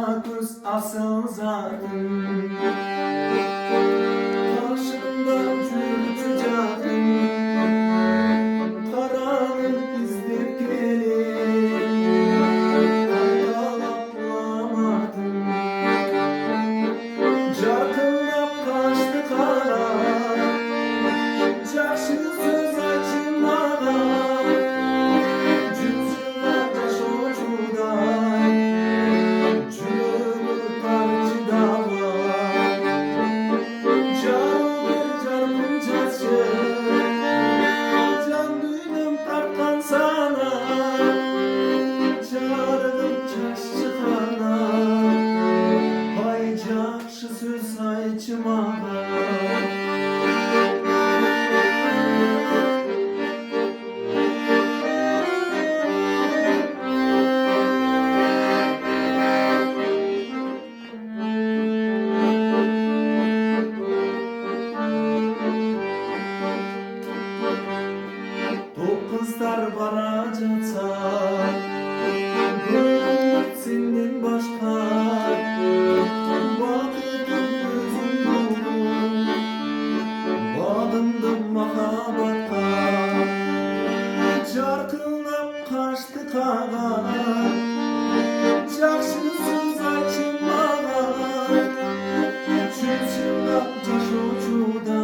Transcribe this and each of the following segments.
Kız asıl zaten karşımda cürcü cadın karanın izdirkeli kaygalap bulamadım carkınlap kaçtı kara jakşı söz açılmadan cütsün varca şocuday söz ayçıma bu kızlar baracatsa senden başka Çarkınlap kaçtı kağa jakşı söz açılmağa çümçümlap taş uçuda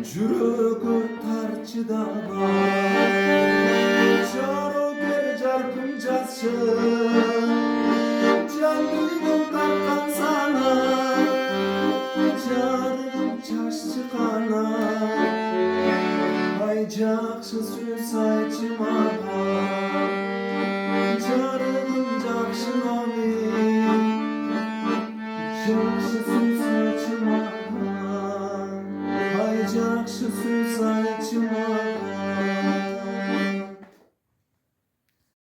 jürögü tarçıda çaro ger jarkın jasşı can duydum takkan sana canım çaşçı kana jakşı söz ayçıma carım jakşı nami jakşı söz ayçıma jakşı söz ayçıma